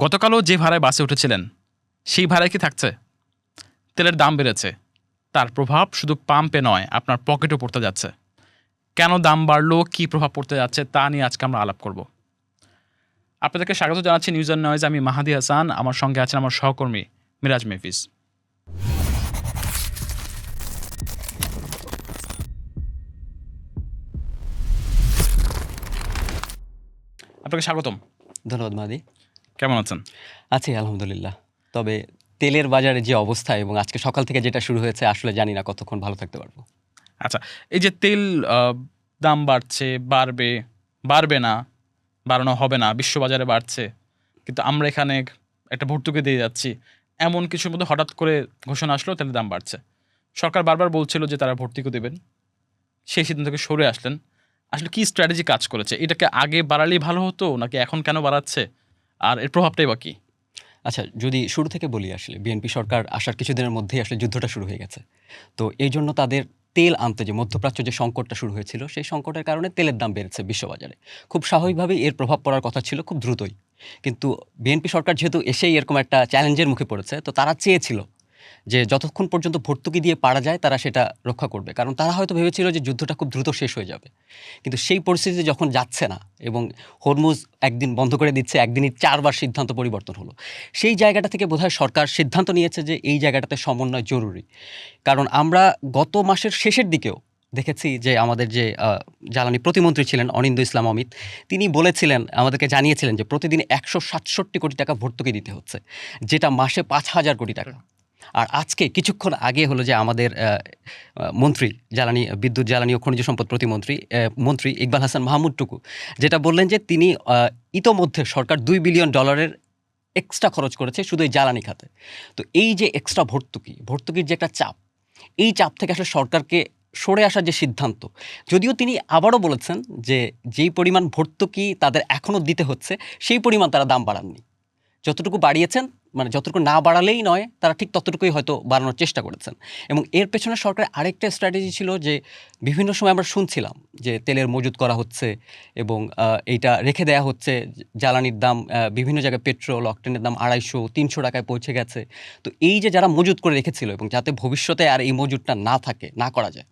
গতকালও যে ভাড়ায় বাসে উঠেছিলেন সেই ভাড়ায় কি থাকছে? তেলের দাম বেড়েছে, তার প্রভাব শুধু পাম্পে নয়, আপনার পকেটও পড়তে যাচ্ছে। কেন দাম বাড়লো, কী প্রভাব পড়তে যাচ্ছে তা নিয়ে আজকে আমরা আলাপ করব। আপনাদেরকে স্বাগত জানাচ্ছি নিউজ অ্যান্ড নয়েজ। আমি মাহাদি হাসান, আমার সঙ্গে আছেন আমার সহকর্মী মিরাজ মেফিস। আপনাকে স্বাগতম। ধন্যবাদ মাহাদি। কেমন আছেন? আছি আলহামদুলিল্লাহ। তবে তেলের বাজারে যে অবস্থা এবং আজকে সকাল থেকে যেটা শুরু হয়েছে, আসলে জানি না কতক্ষণ ভালো থাকতে পারবো। আচ্ছা, এই যে তেল দাম বাড়ছে, বাড়বে না, বাড়ানো হবে না, বিশ্ববাজারে বাড়ছে, কিন্তু আমরা এখানে একটা ভর্তুকি দিয়ে যাচ্ছি, এমন কিছুর মধ্যে হঠাৎ করে ঘোষণা আসলো তেলের দাম বাড়ছে। সরকার বারবার বলছিল যে তারা ভর্তুকি দেবেন, সেই সিদ্ধান্ত থেকে সরে আসলেন। আসলে কি স্ট্র্যাটেজি কাজ করেছে? এটাকে আগে বাড়ালেই ভালো হতো, নাকি এখন কেন বাড়াচ্ছে, আর এর প্রভাবটাই বা কি? আচ্ছা, যদি শুরু থেকে বলি, আসলে বিএনপি সরকার আসার কিছুদিনের মধ্যেই আসলে যুদ্ধটা শুরু হয়ে গেছে। তো এই জন্য তাদের তেল আনতে যে মধ্যপ্রাচ্য যে সংকটটা শুরু হয়েছিল, সেই সংকটের কারণে তেলের দাম বেড়েছে বিশ্ববাজারে। খুব স্বাভাবিকভাবেই এর প্রভাব পড়ার কথা ছিল খুব দ্রুতই। কিন্তু বিএনপি সরকার যেহেতু এসেই এরকম একটা চ্যালেঞ্জের মুখে পড়েছে, তো তারা চেয়েছিল যে যতক্ষণ পর্যন্ত ভর্তুকি দিয়ে পারা যায় তারা সেটা রক্ষা করবে। কারণ তারা হয়তো ভেবেছিল যে যুদ্ধটা খুব দ্রুত শেষ হয়ে যাবে। কিন্তু সেই পরিস্থিতিতে যখন যাচ্ছে না এবং হরমুজ একদিন বন্ধ করে দিচ্ছে, একদিনই ৪ বার সিদ্ধান্ত পরিবর্তন হলো। সেই জায়গাটা থেকে বোধহয় সরকার সিদ্ধান্ত নিয়েছে যে এই জায়গাটাতে সমন্বয় জরুরি। কারণ আমরা গত মাসের শেষের দিকেও দেখেছি যে আমাদের যে জ্বালানি প্রতিমন্ত্রী ছিলেন অনিন্দ্য ইসলাম অমিত, তিনি বলেছিলেন, আমাদেরকে জানিয়েছিলেন যে প্রতিদিন ১৬৭ কোটি টাকা ভর্তুকি দিতে হচ্ছে, যেটা মাসে ৫,০০০ কোটি টাকা। আর আজকে কিছুক্ষণ আগে হলো যে আমাদের মন্ত্রী বিদ্যুৎ জ্বালানি ও খনিজ সম্পদ প্রতিমন্ত্রী মন্ত্রী ইকবাল হাসান মাহমুদ টুকু যেটা বললেন যে তিনি ইতোমধ্যে সরকার $2 বিলিয়ন এক্সট্রা খরচ করেছে শুধু এই জ্বালানি খাতে। তো এই যে এক্সট্রা ভর্তুকির যে একটা চাপ, এই চাপ থেকে আসলে সরকারকে সরে আসার যে সিদ্ধান্ত, যদিও তিনি আবারও বলেছেন যে যেই পরিমাণ ভর্তুকি তাদের এখনও দিতে হচ্ছে সেই পরিমাণ তারা দাম বাড়াননি। যতটুকু বাড়িয়েছেন, মানে যতটুকু না বাড়ালেই নয়, তারা ঠিক ততটুকুই হয়তো বাড়ানোর চেষ্টা করেছেন। এবং এর পেছনে সরকারের আরেকটা স্ট্র্যাটেজি ছিল যে বিভিন্ন সময় আমরা শুনছিলাম যে তেলের মজুত করা হচ্ছে এবং এইটা রেখে দেয়া হচ্ছে। জ্বালানির দাম বিভিন্ন জায়গায় পেট্রোল অকটেনের দাম ২৫০-৩০০ টাকায় পৌঁছে গেছে। তো এই যে যারা মজুত করে রেখেছিল এবং যাতে ভবিষ্যতে আর এই মজুতটা না করা যায়,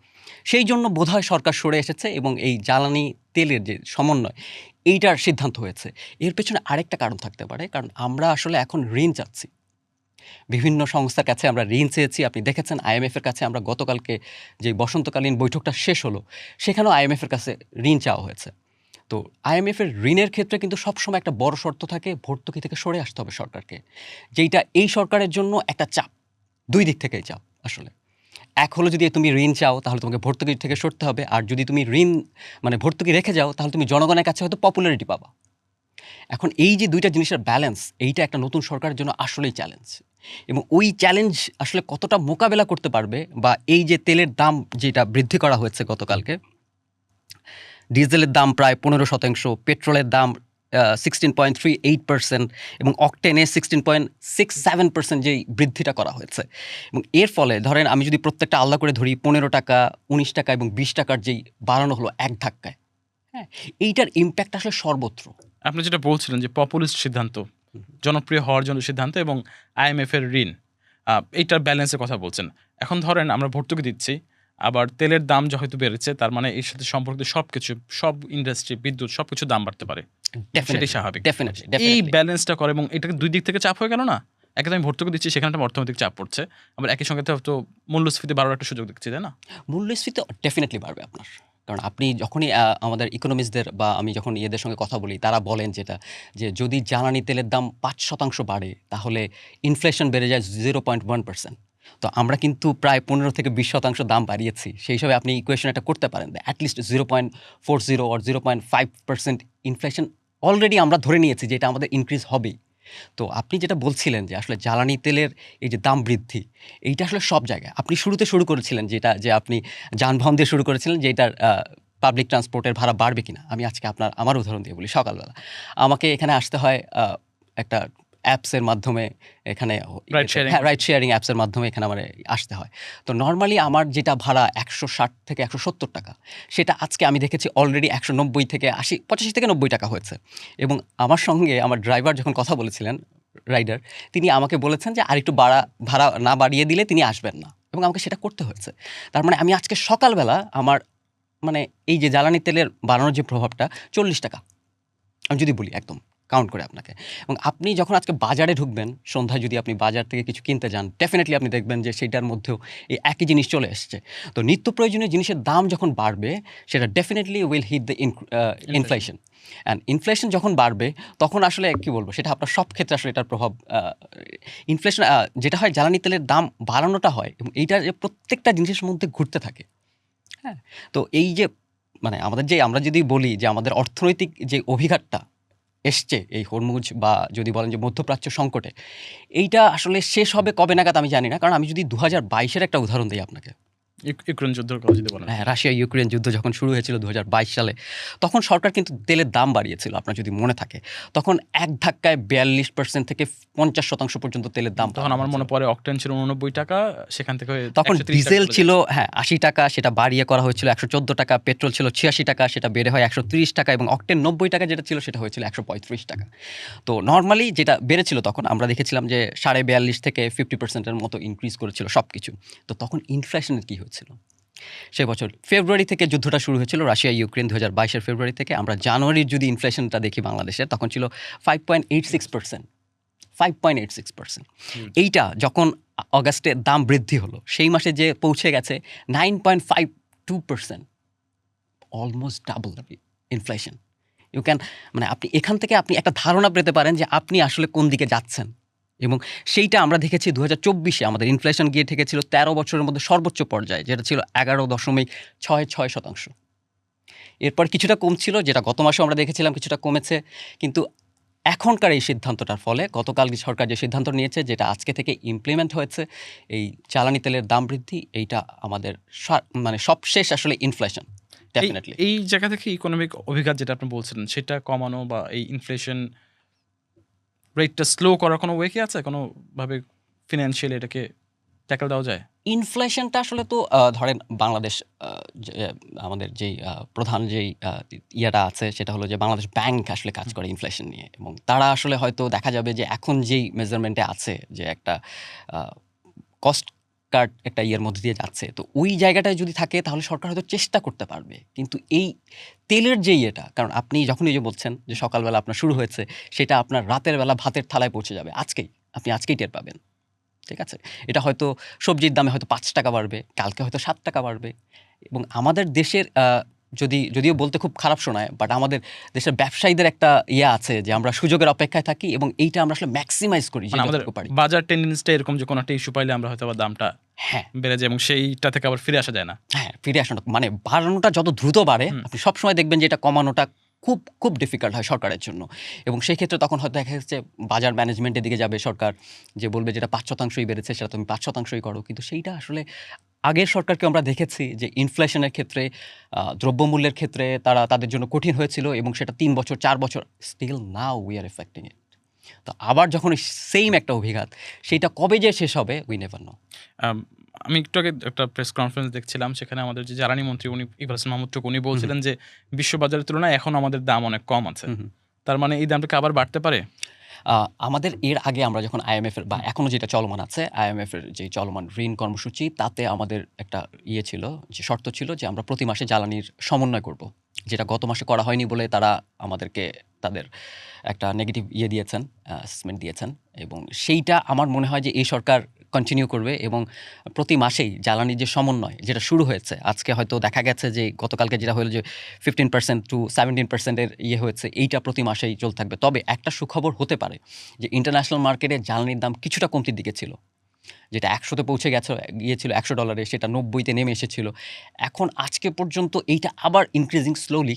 সেই জন্য বোধহয় সরকার সরে এসেছে এবং এই জ্বালানি তেলের যে সমন্বয়, এইটার সিদ্ধান্ত হয়েছে। এর পেছনে আরেকটা কারণ থাকতে পারে, কারণ আমরা আসলে এখন ঋণ চাচ্ছি। বিভিন্ন সংস্থার কাছে আমরা ঋণ চেয়েছি। আপনি দেখেছেন আইএমএফের কাছে আমরা গতকালকে যে বসন্তকালীন বৈঠকটা শেষ হলো, সেখানেও আইএমএফের কাছে ঋণ চাওয়া হয়েছে। তো আইএমএফের ঋণের ক্ষেত্রে কিন্তু সবসময় একটা বড় শর্ত থাকে, ভর্তুকি থেকে সরে আসতে হবে সরকারকে। যেইটা এই সরকারের জন্য একটা চাপ, ২ দিক থেকেই চাপ আসলে। এক হলো, যদি তুমি ঋণ চাও তাহলে তোমাকে ভর্তুকি থেকে সরতে হবে, আর যদি তুমি ভর্তুকি রেখে যাও তাহলে তুমি জনগণের কাছে হয়তো পপুলারিটি পাবা। এখন এই যে ২টা জিনিসের ব্যালেন্স, এইটা একটা নতুন সরকারের জন্য আসলেই চ্যালেঞ্জ। এবং ওই চ্যালেঞ্জ আসলে কতটা মোকাবেলা করতে পারবে, বা এই যে তেলের দাম যেটা বৃদ্ধি করা হয়েছে গতকালকে, ডিজেলের দাম প্রায় ১৫%, পেট্রোলের দাম 16.38% এবং অকটেনে 16.67% যেই বৃদ্ধিটা করা হয়েছে। এবং এর ফলে ধরেন আমি যদি প্রত্যেকটা আলাদা করে ধরি, ১৫ টাকা, ১৯ টাকা এবং ২০ টাকার যেই বাড়ানো হলো এক ধাক্কায়, হ্যাঁ, এইটার ইম্প্যাক্ট আসলে সর্বত্র। আপনি যেটা বলছিলেন যে পপুলিস্ট সিদ্ধান্ত, জনপ্রিয় হওয়ার জন্য সিদ্ধান্ত, এবং আইএমএফ এর ঋণ, এইটার ব্যালেন্সের কথা বলছেন। এখন ধরেন আমরা ভর্তুকি দিচ্ছি, আবার তেলের দাম হয়তো বেড়েছে, তার মানে এর সাথে সম্পর্কিত সব ইন্ডাস্ট্রি, বিদ্যুৎ, সবকিছু দাম বাড়তে পারে, সেটাই স্বাভাবিক। এই ব্যালেন্সটা করে, এবং এটাকে ২ দিক থেকে চাপ হয়ে গেল না? একে তো আমি ভর্তুকি দিচ্ছি, সেখানে একটা অর্থনৈতিক চাপ পড়ছে, আবার একই সঙ্গে তো মূল্যস্ফীতি বাড়ার একটা সুযোগ দিচ্ছি, তাই না? মূল্যস্ফীতি ডেফিনেটলি বাড়বে আপনার। কারণ আপনি যখনই আমাদের ইকোনমিস্টদের বা আমি যখন এদের সঙ্গে কথা বলি, তারা বলেন যে যদি জ্বালানি তেলের দাম ৫% বাড়ে তাহলে ইনফ্লেশন বেড়ে যায় 0.1%। তো আমরা কিন্তু প্রায় ১৫-২০% দাম বাড়িয়েছি। সেই হিসাবে আপনি ইকুয়েশন এটা করতে পারেন, অ্যাটলিস্ট 0.40 or 0.5% ইনফ্লেশন অলরেডি আমরা ধরে নিয়েছি যে এটা আমাদের ইনক্রিজ হবেই। তো আপনি যেটা বলছিলেন যে আসলে জ্বালানি তেলের এই যে দাম বৃদ্ধি, এইটা আসলে সব জায়গায়। আপনি শুরুতে শুরু করেছিলেন যে আপনি যানবাহন দিয়ে শুরু করেছিলেন যে এটার পাবলিক ট্রান্সপোর্টের ভাড়া বাড়বে কিনা। আমি আজকে আমার উদাহরণ দিয়ে বলি। সকালবেলা আমাকে এখানে আসতে হয় একটা অ্যাপসের মাধ্যমে, এখানে রাইড শেয়ারিং অ্যাপসের মাধ্যমে এখানে আমার আসতে হয়। তো নর্মালি আমার যেটা ভাড়া ১৬০ থেকে ১৭০ টাকা, সেটা আজকে আমি দেখেছি অলরেডি ১৯০ থেকে ৮০, ৮৫ থেকে ৯০ টাকা হয়েছে। এবং আমার সঙ্গে আমার ড্রাইভার যখন কথা বলেছিলেন, রাইডার, তিনি আমাকে বলেছেন যে আরেকটু ভাড়া না বাড়িয়ে দিলে তিনি আসবেন না, এবং আমাকে সেটা করতে হয়েছে। তার মানে আমি আজকে সকালবেলা আমার মানে এই যে জ্বালানি তেলের বাড়ানোর যে প্রভাবটা 40 টাকা, আমি যদি বলি একদম কাউন্ট করে আপনাকে। এবং আপনি যখন আজকে বাজারে ঢুকবেন, সন্ধ্যায় যদি আপনি বাজার থেকে কিছু কিনতে যান, ডেফিনেটলি আপনি দেখবেন যে সেটার মধ্যেও এই একই জিনিস চলে এসছে। তো নিত্য প্রয়োজনীয় জিনিসের দাম যখন বাড়বে, সেটা definitely will hit the inflation. And inflation যখন বাড়বে, তখন আসলে কী বলবো, সেটা আপনার সব ক্ষেত্রে আসলে এটার প্রভাব, ইনফ্লেশন যেটা হয়, জ্বালানি তেলের দাম বাড়ানোটা হয় এবং এইটা যে প্রত্যেকটা জিনিসের মধ্যে ঘুরতে থাকে। হ্যাঁ, তো এই যে মানে আমাদের যে, আমরা যদি বলি যে আমাদের অর্থনৈতিক যে অভিঘাতটা এসছে এই হরমুজ বা যদি বলেন যে মধ্যপ্রাচ্য সংকটে, এইটা আসলে শেষ হবে কবে নাগাদ আমি জানি না। কারণ আমি যদি 2022-এর একটা উদাহরণ দিই আপনাকে, ইউক্রেন যুদ্ধের কথা যদি বলেন। হ্যাঁ, রাশিয়া ইউক্রেন যুদ্ধ যখন শুরু হয়েছিল 2022 সালে, তখন সরকার কিন্তু তেলের দাম বাড়িয়েছিল, আপনার যদি মনে থাকে। তখন এক ধাক্কায় 42% থেকে 50% পর্যন্ত তেলের দাম তখন আমার মনে পড়ে অকটেন ছিল 89 টাকা, সেখান থেকে তখন 130 টাকা ডিজেল চলে ছিল 80 টাকা, সেটা বাড়িয়ে করা হয়েছিল 114 টাকা, পেট্রোল ছিল 86 টাকা, সেটা বেড়ে হয় 130 টাকা, এবং অকটেন 90 টাকা যেটা ছিল সেটা হয়েছিল 135 টাকা। তো নর্মালি যেটা বেড়েছিল তখন আমরা দেখেছিলাম যে 42.5 থেকে 50%-এর মতো ইনক্রিজ করেছিল সব কিছু। তো তখন ইনফ্লেশনের কী হচ্ছিল? সে বছর ফেব্রুয়ারি থেকে যুদ্ধটা শুরু হয়েছিল, রাশিয়া ইউক্রেন 2022-এর ফেব্রুয়ারি থেকে। আমরা জানুয়ারির যদি ইনফ্লেশনটা দেখি বাংলাদেশের, তখন ছিল 5.86%। 5.86%। এইটা যখন অগাস্টে দাম বৃদ্ধি হলো, সেই মাসে যে পৌঁছে গেছে 9.52%, almost double inflation. You can, মানে আপনি এখান থেকে আপনি একটা ধারণা পেতে পারেন যে আপনি আসলে কোন দিকে যাচ্ছেন। এবং সেইটা আমরা দেখেছি 2024-এ আমাদের ইনফ্লেশন গিয়ে ঠেকেছিল 13 বছরের মধ্যে সর্বোচ্চ পর্যায়ে, যেটা ছিল 11.66%। এরপর কিছুটা কমছিল, যেটা গত মাসে আমরা দেখেছিলাম কিছুটা কমেছে। কিন্তু এখনকার এই সিদ্ধান্তটার ফলে, গতকাল সরকার যে সিদ্ধান্ত নিয়েছে, যেটা আজকে থেকে ইমপ্লিমেন্ট হয়েছে, এই জ্বালানি তেলের দাম বৃদ্ধি, এইটা আমাদের মানে সবশেষ আসলে ইনফ্লেশন ডেফিনেটলি। এই জায়গা থেকে ইকোনমিক অভিঘাত যেটা আপনি বলছিলেন, সেটা কমানো বা এই ইনফ্লেশন রেটটা স্লো করার কোনো ওয়ে কি আছে? কোনোভাবে ফিনান্সিয়ালি এটাকে ট্যাকল দেওয়া যায়? ইনফ্লেশনটা আসলে তো ধরেন বাংলাদেশ, আমাদের যেই প্রধান যেই ইয়েটা আছে, সেটা হলো যে বাংলাদেশ ব্যাংক আসলে কাজ করে ইনফ্লেশন নিয়ে, এবং তারা আসলে হয়তো দেখা যাবে যে এখন যেই মেজারমেন্টে আছে, যে একটা কস্ট কাট একটা ইয়ের মধ্যে দিয়ে যাচ্ছে, তো ওই জায়গাটায় যদি থাকে তাহলে সরকার হয়তো চেষ্টা করতে পারবে। কিন্তু এই তেলের যে ইয়েটা, কারণ আপনি যখন এই যে বলছেন যে সকালবেলা আপনার শুরু হয়েছে, সেটা আপনার রাতের বেলা ভাতের থালায় পৌঁছে যাবে আজকেই, আপনি আজকেই টের পাবেন। ঠিক আছে, এটা হয়তো সবজির দামে হয়তো 5 টাকা বাড়বে, কালকে হয়তো 7 টাকা বাড়বে। এবং আমাদের দেশের যদিও বলতে খুব খারাপ শোনায়, বাট আমাদের দেশের ব্যবসায়ীদের একটা ইয়ে আছে যে আমরা সুযোগের অপেক্ষায় থাকি, এবং এইটা আমরা আসলে ম্যাক্সিমাইজ করি মানে আমাদের যেটুকু পারি। বাজার টেন্ডেন্সিটা এরকম যে কোনো একটা ইস্যু পাইলে আমরা হয়তো আবার দামটা হ্যাঁ, বেড়ে যায় এবং সেইটা থেকে আবার ফিরে আসা যায় না। হ্যাঁ, ফিরে আসানো, মানে বাড়ানোটা যত দ্রুত বাড়ে, আপনি সবসময় দেখবেন যে এটা কমানোটা খুব খুব ডিফিকাল্ট হয় সরকারের জন্য। এবং সেই ক্ষেত্রে তখন হয়তো দেখা যাচ্ছে বাজার ম্যানেজমেন্টের দিকে যাবে সরকার, যে বলবে যেটা 5%ই বেড়েছে, সেটা তুমি 5%ই করো। কিন্তু সেইটা আসলে আগের সরকারকে আমরা দেখেছি যে ইনফ্লেশনের ক্ষেত্রে, দ্রব্যমূল্যের ক্ষেত্রে তারা তাদের জন্য কঠিন হয়েছিল, এবং সেটা 3 বছর 4 বছর, still now we are affecting it. তো আবার যখন সেইম একটা অভিঘাত, সেইটা কবে যে শেষ হবে উই নেভার নো। আম আমি একটু আগে একটা প্রেস কনফারেন্স দেখছিলাম, সেখানে আমাদের যে জ্বালানি মন্ত্রী ইকবাল হোসেন মাহমুদ চৌক, উনি বলছিলেন যে বিশ্ববাজারের তুলনায় এখন আমাদের দাম অনেক কম আছে। তার মানে এই দামটা কি আবার বাড়তে পারে? আমাদের এর আগে আমরা যখন আইএমএফের, বা এখনও যেটা চলমান আছে, আইএমএফের যে চলমান ঋণ কর্মসূচি, তাতে আমাদের একটা ইয়ে ছিল, যে শর্ত ছিল যে আমরা প্রতি মাসে জ্বালানির সমন্বয় করব, যেটা গত মাসে করা হয়নি বলে তারা আমাদেরকে তাদের একটা নেগেটিভ ইয়ে দিয়েছেন, অ্যাসেসমেন্ট দিয়েছেন। এবং সেইটা আমার মনে হয় যে এই সরকার কন্টিনিউ করবে, এবং প্রতি মাসেই জ্বালানির যে সমন্বয় যেটা শুরু হয়েছে, আজকে হয়তো দেখা গেছে যে গতকালকে যেটা হলো যে 15% to 17%-এর ইয়ে হয়েছে, এইটা প্রতি মাসেই চলতে থাকবে। তবে একটা সুখবর হতে পারে যে ইন্টারন্যাশনাল মার্কেটে জ্বালানির দাম কিছুটা কমতির দিকে ছিল, যেটা 100-তে পৌঁছে গিয়েছিল $100, সেটা 90-তে নেমে এসেছিল। এখন আজকে পর্যন্ত এইটা আবার ইনক্রিজিং স্লোলি।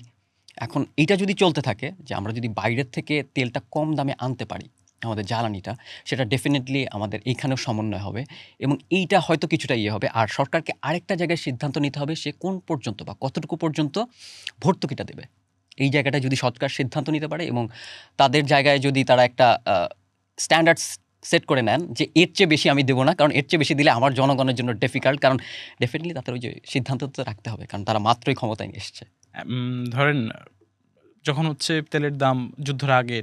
এখন এইটা যদি চলতে থাকে, যে আমরা যদি বাইরের থেকে তেলটা কম দামে আনতে পারি, আমাদের জ্বালানিটা, সেটা ডেফিনেটলি আমাদের এইখানেও সমন্বয় হবে, এবং এইটা হয়তো কিছুটা ইয়ে হবে। আর সরকারকে আরেকটা জায়গায় সিদ্ধান্ত নিতে হবে, সে কোন পর্যন্ত বা কতটুকু পর্যন্ত ভর্তুকিটা দেবে। এই জায়গাটায় যদি সরকার সিদ্ধান্ত নিতে পারে, এবং তাদের জায়গায় যদি তারা একটা স্ট্যান্ডার্ডস সেট করে নেন যে এর চেয়ে বেশি আমি দেবো না, কারণ এর চেয়ে বেশি দিলে আমার জনগণের জন্য ডিফিকাল্ট। কারণ ডেফিনেটলি তাদের ওই যে সিদ্ধান্ত তো রাখতে হবে, কারণ তারা মাত্রই ক্ষমতায় এসছে। ধরেন যখন হচ্ছে তেলের দাম যুদ্ধের আগে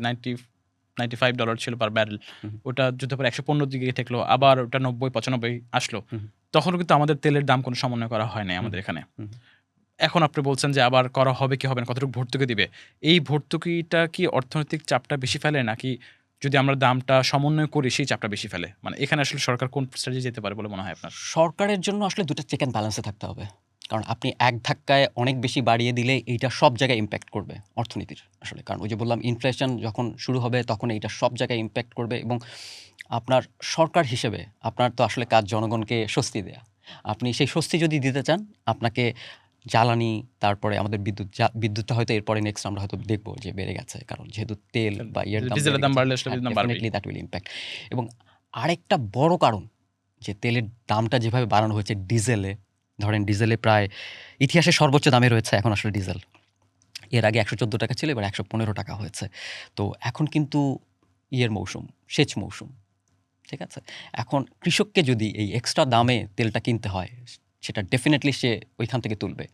$95 ছিল পার ব্যারেল, হুম। ওটা যুদ্ধের পর 115 দিকে ঠেকলো, আবার ওটা 90-95 আসলো। হুম। তখনও কিন্তু আমাদের তেলের দাম কোনো সমন্বয় করা হয় নাই আমাদের এখানে। হুম। এখন আপনি বলছেন যে আবার করা হবে কি হবে না, কতটুকু ভর্তুকি দিবে। এই ভর্তুকিটা কি অর্থনৈতিক চাপটা বেশি ফেলে, নাকি যদি আমরা দামটা সমন্বয় করি সেই চাপটা বেশি ফেলে? মানে এখানে আসলে সরকার কোন স্ট্র্যাটেজি যেতে পারে বলে মনে হয় আপনার? সরকারের জন্য আসলে ২ টা চেক অ্যান্ড ব্যালেন্সে থাকতে হবে। কারণ আপনি এক ধাক্কায় অনেক বেশি বাড়িয়ে দিলে এইটা সব জায়গায় ইমপ্যাক্ট করবে অর্থনীতির আসলে। কারণ ওই যে বললাম ইনফ্লেশন যখন শুরু হবে তখন এইটা সব জায়গায় ইমপ্যাক্ট করবে এবং আপনার সরকার হিসেবে আপনার তো আসলে কাজ জনগণকে স্বস্তি দেয়া। আপনি সেই স্বস্তি যদি দিতে চান আপনাকে জ্বালানি, তারপরে আমাদের বিদ্যুৎটা হয়তো এরপরে নেক্সট আমরা হয়তো দেখব যে বেড়ে গেছে। কারণ যেহেতু তেল বা ইয়ের দাম ডিজেলের বেড়ে দাম গেছে, বাড়লে আসলে হ্যাঁ, বিদ্যুতের দাম বাড়বেই। Definitely that will impact. এবং আরেকটা বড় কারণ যে তেলের দামটা যেভাবে বাড়ানো হয়েছে ডিজেলে, ধরেন ডিজেলে প্রায় ইতিহাসের সর্বোচ্চ দামে রয়েছে এখন আসলে ডিজেল। এর আগে ৳১১৪ ছিল, এবার ৳১১৫ হয়েছে। তো এখন কিন্তু ইয়ের মৌসুম, সেচ মৌসুম। ঠিক আছে? এখন কৃষককে যদি এই এক্সট্রা দামে তেলটা কিনতে হয়, সেটা ডেফিনিটলি সে ওইখান থেকে তুলবে।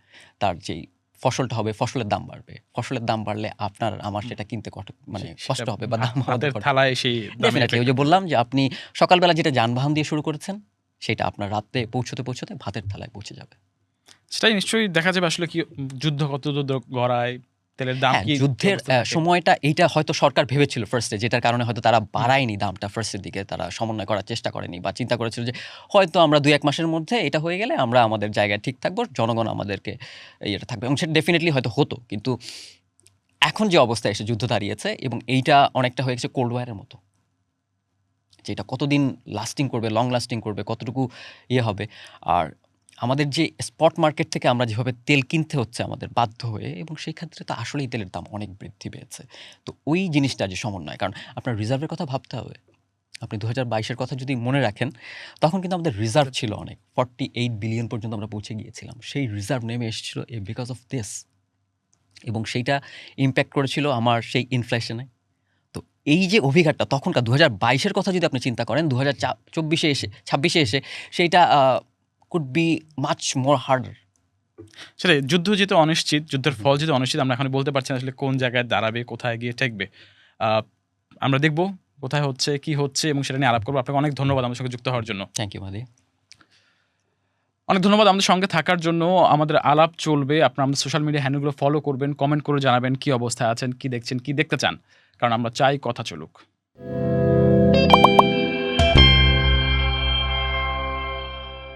তার যেই ফসলটা হবে, ফসলের দাম বাড়বে। ফসলের দাম বাড়লে আপনার আমার সেটা কিনতে মানে কষ্ট হবে বা দাম আমাদের হাতের থালায় সেই দামের ডেফিনিটলি ওই যে বললাম যে আপনি সকালবেলা যেটা যানবাহন দিয়ে শুরু করেছেন, সেটা আপনার রাতে পৌঁছতে ভাতের থালায় পৌঁছে যাবে। সেটাই নিশ্চয়ই দেখা যাবে আসলে কি যুদ্ধ কত দূর গড়ায়, তেলের দাম হ্যাঁ, কি যুদ্ধের অবস্থা থাকে। সময়টা এইটা হয়তো সরকার ভেবেছিল ফার্স্টে, যেটার কারণে হয়তো তারা বাড়ায়নি দামটা ফার্স্টের দিকে। তারা সমন্বয় করার চেষ্টা করেনি বা চিন্তা করেছিল যে হয়তো আমরা ২-১ মাসের মধ্যে এটা হয়ে গেলে আমরা আমাদের জায়গায় ঠিক থাকবো, জনগণ আমাদেরকে ইয়েটা থাকবে এবং সেটা ডেফিনিটলি হয়তো হতো। কিন্তু এখন যে অবস্থায় এসে যুদ্ধ দাঁড়িয়েছে এবং এইটা অনেকটা হয়ে গেছে কোল্ড ওয়ারের মতো। যে এটা কতদিন লাস্টিং করবে, লং লাস্টিং করবে, কতটুকু ইয়ে হবে। আর আমাদের যে স্পট মার্কেট থেকে আমরা যেভাবে তেল কিনতে হচ্ছে আমাদের বাধ্য হয়ে, এবং সেই ক্ষেত্রে তো আসলেই তেলের দাম অনেক বৃদ্ধি পেয়েছে। তো ওই জিনিসটা যে সমন্বয়, কারণ আপনার রিজার্ভের কথা ভাবতে হবে। আপনি ২০২২ এর কথা যদি মনে রাখেন, তখন কিন্তু আমাদের রিজার্ভ ছিল অনেক। 48 বিলিয়ন পর্যন্ত আমরা পৌঁছে গিয়েছিলাম। সেই রিজার্ভ নেমে এসেছিল বিকজ অফ দিস, এবং সেইটা ইমপ্যাক্ট করেছিল আমার সেই ইনফ্লেশনে। তো এই যে অভিঘাতটা তখনকার ২০২২ এর কথা যদি আপনি চিন্তা করেন, ২০২৪ এ এসে ২৬ এ এসে সেইটা could be much more harder. সেটাই, যুদ্ধ যেহেতু অনিশ্চিত, যুদ্ধের ফল যেহেতু অনিশ্চিত, আমরা এখন বলতে পারছি না আসলে কোন জায়গায় দাঁড়াবে, কোথায় গিয়ে ঠেকবে। আমরা দেখব কোথায় হচ্ছে, কি হচ্ছে, এবং সেটা নিয়ে আলাপ করবো। আপনাকে অনেক ধন্যবাদ আমাদের সঙ্গে যুক্ত হওয়ার জন্য। থ্যাংক ইউ মাদি। অনেক ধন্যবাদ আমাদের সঙ্গে থাকার জন্য। আমাদের আলাপ চলবে। আপনারা আমাদের সোশ্যাল মিডিয়া হ্যান্ডেলগুলো ফলো করবেন, কমেন্ট করে জানাবেন কি অবস্থায় আছেন, কি দেখছেন, কি দেখতে চান। কারণ আমরা চাই কথা চলুক।